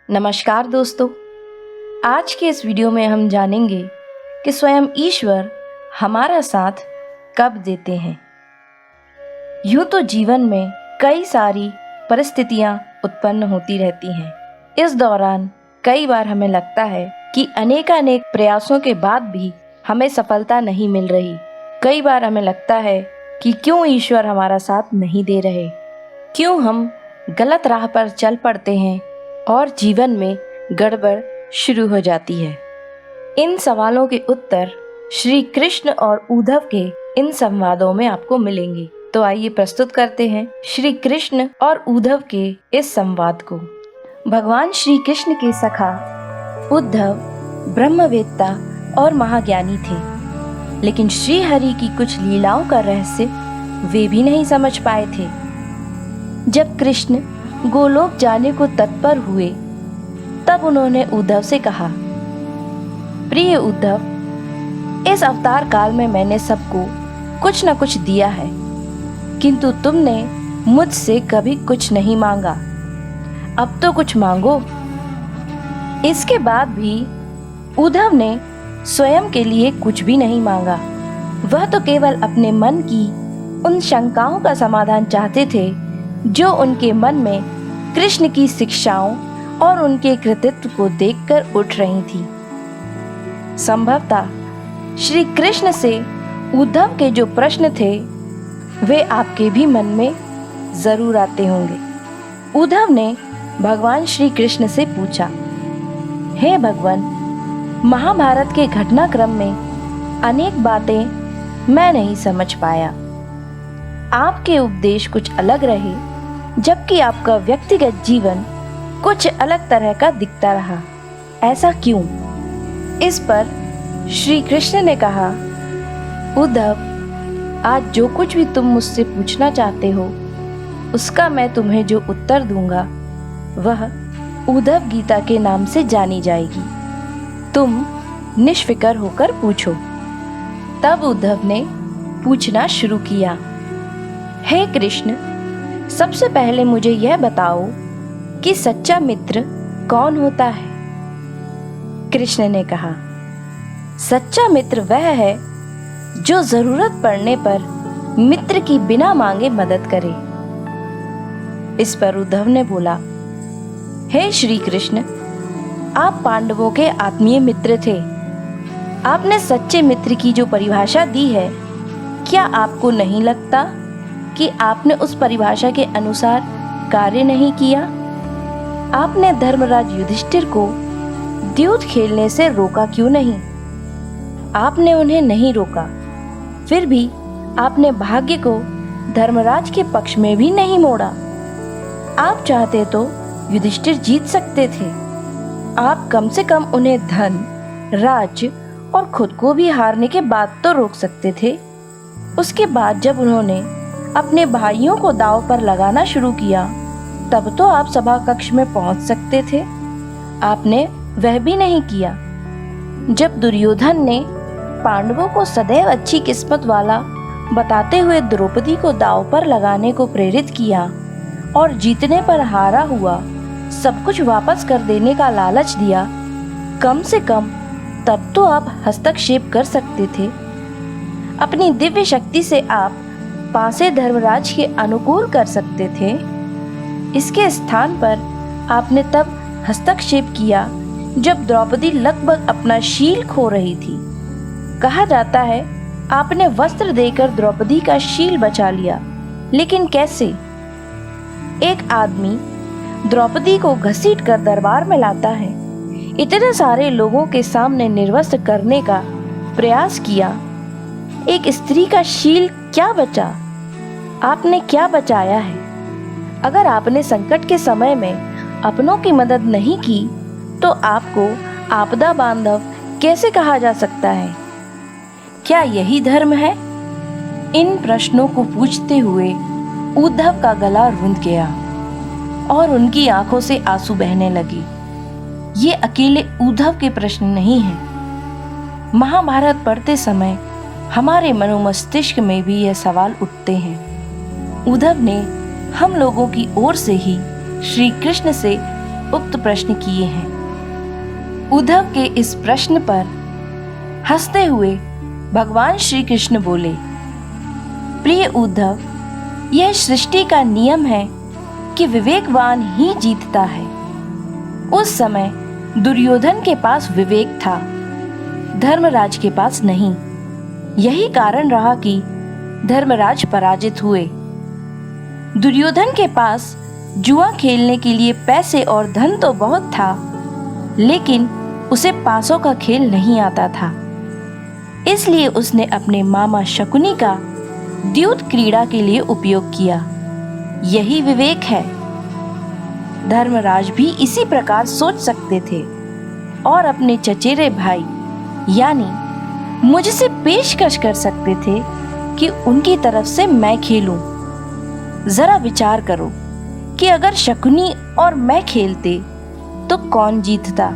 नमस्कार दोस्तों, आज के इस वीडियो में हम जानेंगे कि स्वयं ईश्वर हमारा साथ कब देते हैं। यूं तो जीवन में कई सारी परिस्थितियां उत्पन्न होती रहती हैं। इस दौरान कई बार हमें लगता है कि अनेकानेक प्रयासों के बाद भी हमें सफलता नहीं मिल रही। कई बार हमें लगता है कि क्यों ईश्वर हमारा साथ नहीं दे रहे, क्यों हम गलत राह पर चल पड़ते हैं और जीवन में गड़बड़ शुरू हो जाती है। इन सवालों के उत्तर श्री कृष्ण और उद्धव के इन संवादों में आपको मिलेंगे। तो आइए प्रस्तुत करते हैं श्री कृष्ण और उद्धव के इस संवाद को। भगवान श्री कृष्ण के सखा उद्धव ब्रह्मवेत्ता और महाज्ञानी थे, लेकिन श्री हरि की कुछ लीलाओं का रहस्य वे भी नहीं समझ पाए थे। जब कृष्ण गोलोक जाने को तत्पर हुए, तब उन्होंने उद्धव से कहा, प्रिय उद्धव, इस अवतार काल में मैंने सबको कुछ न कुछ दिया है, किंतु तुमने मुझसे कभी कुछ नहीं मांगा। अब तो कुछ मांगो। इसके बाद भी उद्धव ने स्वयं के लिए कुछ भी नहीं मांगा। वह तो केवल अपने मन की उन शंकाओं का समाधान चाहते थे जो उनके मन में कृष्ण की शिक्षाओं और उनके कृतित्व को देखकर उठ रही थी। संभवतः श्री कृष्ण से उद्धव के जो प्रश्न थे वे आपके भी मन में जरूर आते होंगे। उद्धव ने भगवान श्री कृष्ण से पूछा, हे भगवान, महाभारत के घटनाक्रम में अनेक बातें मैं नहीं समझ पाया। आपके उपदेश कुछ अलग रहे, जबकि आपका व्यक्तिगत जीवन कुछ अलग तरह का दिखता रहा। ऐसा क्यों? इस पर श्री कृष्ण ने कहा, उद्धव, आज जो कुछ भी तुम मुझसे पूछना चाहते हो, उसका मैं तुम्हें जो उत्तर दूंगा वह उद्धव गीता के नाम से जानी जाएगी। तुम निष्फिकर होकर पूछो। तब उद्धव ने पूछना शुरू किया, हे कृष्ण, सबसे पहले मुझे यह बताओ कि सच्चा मित्र कौन होता है? कृष्ण ने कहा, सच्चा मित्र वह है जो जरूरत पड़ने पर मित्र की बिना मांगे मदद करे। इस पर उद्धव ने बोला, हे श्री कृष्ण, आप पांडवों के आत्मीय मित्र थे। आपने सच्चे मित्र की जो परिभाषा दी है, क्या आपको नहीं लगता कि आपने उस परिभाषा के अनुसार कार्य नहीं किया? आपने धर्मराज युधिष्ठिर को द्यूत खेलने से रोका क्यों नहीं? आपने उन्हें नहीं रोका, फिर भी आपने भाग्य को धर्मराज के पक्ष में भी नहीं मोड़ा। आप चाहते तो युधिष्ठिर जीत सकते थे। आप कम से कम उन्हें धन, राज्य और खुद को भी हारने के बाद तो रोक सकते थे। उसके बाद जब उन्होंने अपने भाइयों को दांव पर लगाना शुरू किया, तब तो आप सभा कक्ष में पहुंच सकते थे। आपने वह भी नहीं किया। जब दुर्योधन ने पांडवों को सदैव अच्छी किस्मत वाला बताते हुए द्रौपदी को दांव पर लगाने को प्रेरित किया और जीतने पर हारा हुआ सब कुछ वापस कर देने का लालच दिया, कम से कम तब तो आप हस्तक्षेप कर सकते थे। अपनी दिव्य शक्ति से आप पासे धर्मराज के अनुकूल कर सकते थे। इसके स्थान पर आपने तब हस्तक्षेप किया जब द्रौपदी लगभग अपना शील खो रही थी। कहा जाता है आपने वस्त्र देकर द्रौपदी का शील बचा लिया, लेकिन कैसे? एक आदमी द्रौपदी को घसीट कर दरबार में लाता है, इतने सारे लोगों के सामने निर्वस्त्र करने का प्रयास किया। एक स्त्री का शील क्या बचा? आपने क्या बचाया है? अगर आपने संकट के समय में अपनों की मदद नहीं की, तो आपको आपदा बांधव कैसे कहा जा सकता है? क्या यही धर्म है? इन प्रश्नों को पूछते हुए उद्धव का गला रुंध गया और उनकी आंखों से आंसू बहने लगे। ये अकेले उद्धव के प्रश्न नहीं हैं। महाभारत पढ़ते समय हमारे मनोमस्तिष्क में भी यह सवाल उठते हैं। उद्धव ने हम लोगों की ओर से ही श्री कृष्ण से उक्त प्रश्न किए हैं। उद्धव के इस प्रश्न पर हंसते हुए भगवान श्री कृष्ण बोले, प्रिय उद्धव, यह सृष्टि का नियम है कि विवेकवान ही जीतता है। उस समय दुर्योधन के पास विवेक था, धर्मराज के पास नहीं। यही कारण रहा कि धर्मराज पराजित हुए। दुर्योधन के पास जुआ खेलने के लिए पैसे और धन तो बहुत था, लेकिन उसे पासों का खेल नहीं आता था। इसलिए उसने अपने मामा शकुनी का द्यूत क्रीड़ा के लिए उपयोग किया। यही विवेक है। धर्मराज भी इसी प्रकार सोच सकते थे और अपने चचेरे भाई यानी मुझसे पेशकश कर सकते थे कि उनकी तरफ से मैं खेलूं। जरा विचार करो कि अगर शकुनी और मैं खेलते तो कौन जीतता?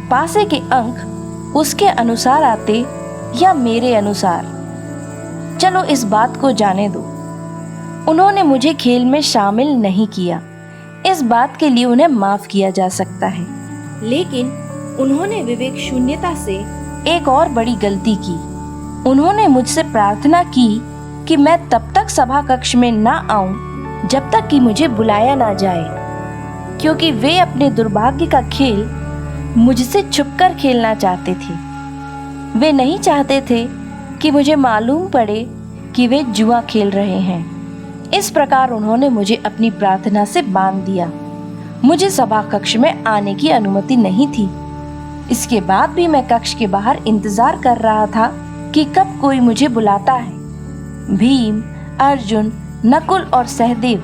पासे के अंक उसके अनुसार आते या मेरे अनुसार? चलो इस बात को जाने दो। उन्होंने मुझे खेल में शामिल नहीं किया, इस बात के लिए उन्हें माफ किया जा सकता है। लेकिन उन्होंने विवेक शून्यता से एक और बड़ी गलती की। उन्होंने मुझसे प्रार्थना की कि मैं तब तक सभा कक्ष में ना आऊं जब तक कि मुझे बुलाया ना जाए, क्योंकि वे अपने दुर्भाग्य का खेल मुझसे छुपकर खेलना चाहते थे। वे नहीं चाहते थे कि मुझे मालूम पड़े कि वे जुआ खेल रहे हैं। इस प्रकार उन्होंने मुझे अपनी प्रार्थना से बांध दिया। मुझे सभा कक्ष में आने की अनुमति नहीं थी। इसके बाद भी मैं कक्ष के बाहर इंतजार कर रहा था कि कब कोई मुझे बुलाता है। भीम, अर्जुन, नकुल और सहदेव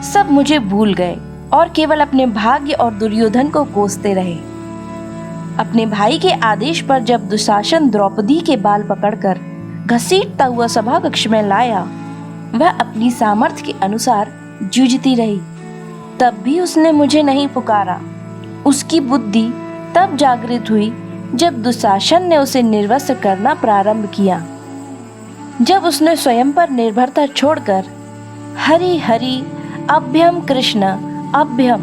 सब मुझे भूल गए और केवल अपने भाग्य और दुर्योधन को कोसते रहे। अपने भाई के आदेश पर जब दुशासन द्रौपदी के बाल पकड़कर घसीटता हुआ सभा कक्ष में लाया, वह अपनी सामर्थ्य के अनुसार जूझती रही। तब भी उसने मुझे नहीं पुकारा। उसकी बुद्धि तब जागृत हुई जब दुशासन ने उसे निर्वस्त्र करना प्रारंभ किया। जब उसने स्वयं पर निर्भरता छोड़कर हरि हरि अभ्यम कृष्ण अभ्यम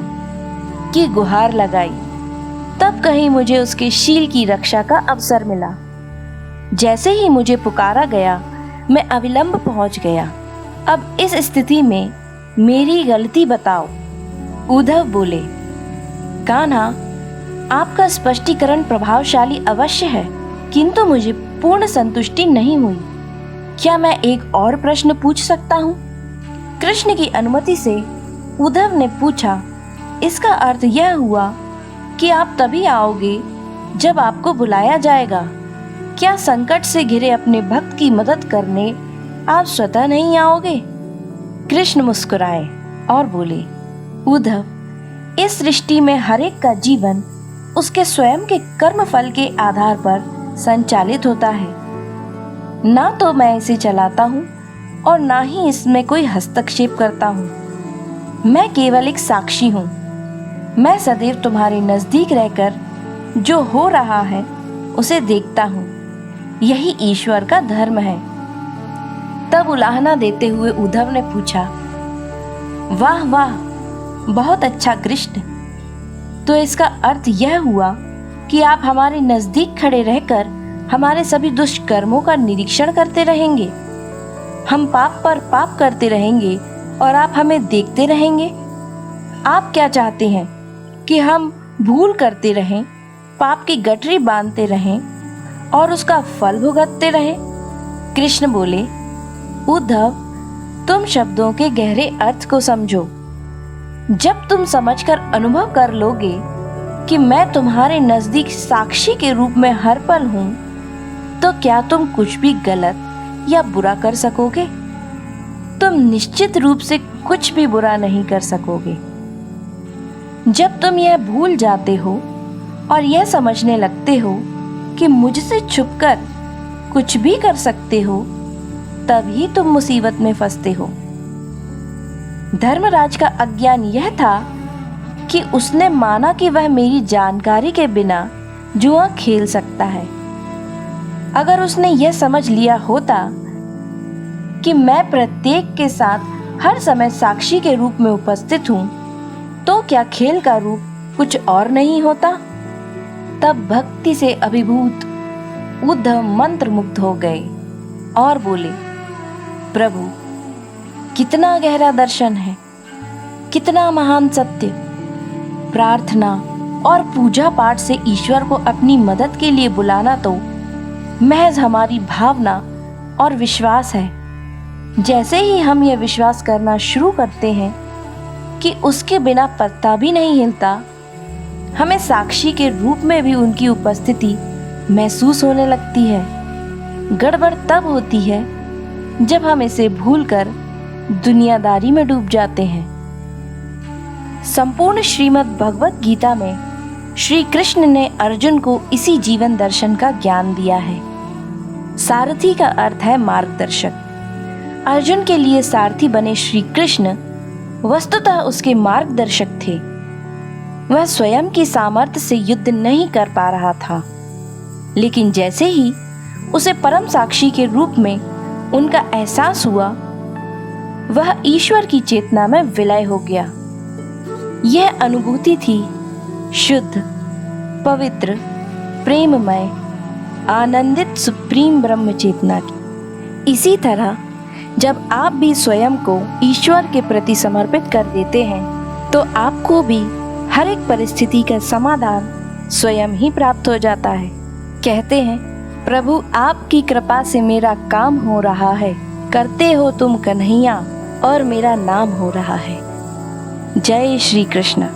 की गुहार लगाई, तब कहीं मुझे उसके शील की रक्षा का अवसर मिला। जैसे ही मुझे पुकारा गया, मैं अविलंब पहुंच गया। अब इस स्थिति में मेरी गलती बताओ। उद्धव बोले, कान्हा, आपका स्पष्टीकरण प्रभावशाली अवश्य है, किंतु मुझे पूर्ण संतुष्टि नहीं हुई। क्या मैं एक और प्रश्न पूछ सकता हूँ? कृष्ण की अनुमति से उद्धव ने पूछा। इसका अर्थ यह हुआ कि आप तभी आओगे जब आपको बुलाया जाएगा। क्या संकट से घिरे अपने भक्त की मदद करने आप स्वतः नहीं आओगे? कृष्ण मुस्कुराए और बोले, उद्धव, इस सृष्टि में हर एक का जीवन उसके स्वयं के कर्म फल के आधार पर संचालित होता है। ना तो मैं इसे चलाता हूँ और ना ही इसमें कोई हस्तक्षेप करता हूँ। मैं केवल एक साक्षी हूँ। मैं सदैव तुम्हारे नजदीक रहकर जो हो रहा है उसे देखता हूँ। यही ईश्वर का धर्म है। तब उलाहना देते हुए उद्धव ने पूछा, वाह वाह, बहुत अच्छा कृष्ण। तो इसका अर्थ यह हुआ कि आप हमारे नजदीक खड़े रहकर हमारे सभी दुष्कर्मों का निरीक्षण करते रहेंगे। हम पाप पर पाप करते रहेंगे और आप हमें देखते रहेंगे। आप क्या चाहते हैं कि हम भूल करते रहें, पाप की गठरी बांधते रहें और उसका फल भुगतते रहें? कृष्ण बोले, उद्धव, तुम शब्दों के गहरे अर्थ को समझो। जब तुम समझकर अनुभव कर लोगे कि मैं तुम्हारे नजदीक साक्षी के रूप में हर पल हूं, तो क्या तुम कुछ भी गलत या बुरा कर सकोगे? तुम निश्चित रूप से कुछ भी बुरा नहीं कर सकोगे। जब तुम यह भूल जाते हो और यह समझने लगते हो कि मुझसे छुपकर कुछ भी कर सकते हो, तभी तुम मुसीबत में फंसते हो। धर्मराज का अज्ञान यह था कि उसने माना कि वह मेरी जानकारी के बिना जुआ खेल सकता है। अगर उसने यह समझ लिया होता कि मैं प्रत्येक के साथ हर समय साक्षी के रूप में उपस्थित हूं, तो क्या खेल का रूप कुछ और नहीं होता? तब भक्ति से अभिभूत उद्धव मंत्रमुग्ध हो गए और बोले, प्रभु, कितना गहरा दर्शन है, कितना महान सत्य। प्रार्थना और पूजा पाठ से ईश्वर को अपनी मदद के लिए बुलाना तो महज हमारी भावना और विश्वास है। जैसे ही हम यह विश्वास करना शुरू करते हैं कि उसके बिना पत्ता भी नहीं हिलता, हमें साक्षी के रूप में भी उनकी उपस्थिति महसूस होने लगती है। गड़बड़ तब होती है जब हम इसे भूलकर दुनियादारी में डूब जाते हैं। संपूर्ण श्रीमद् भगवत गीता में श्री कृष्ण ने अर्जुन को इसी जीवन दर्शन का ज्ञान दिया है। सारथी का अर्थ है मार्गदर्शक। अर्जुन के लिए सारथी बने श्री कृष्ण वस्तुतः उसके मार्गदर्शक थे। वह स्वयं की सामर्थ्य से युद्ध नहीं कर पा रहा था, लेकिन जैसे ही उसे परम साक्षी के रूप में उनका एहसास हुआ, वह ईश्वर की चेतना में विलय हो गया। यह अनुभूति थी शुद्ध, पवित्र, प्रेममय, आनंदित सुप्रीम ब्रह्म चेतना की। इसी तरह जब आप भी स्वयं को ईश्वर के प्रति समर्पित कर देते हैं, तो आपको भी हर एक परिस्थिति का समाधान स्वयं ही प्राप्त हो जाता है। कहते हैं, प्रभु आपकी कृपा से मेरा काम हो रहा है, करते हो तुम कन्हैया और मेरा नाम हो रहा है। जय श्री कृष्ण।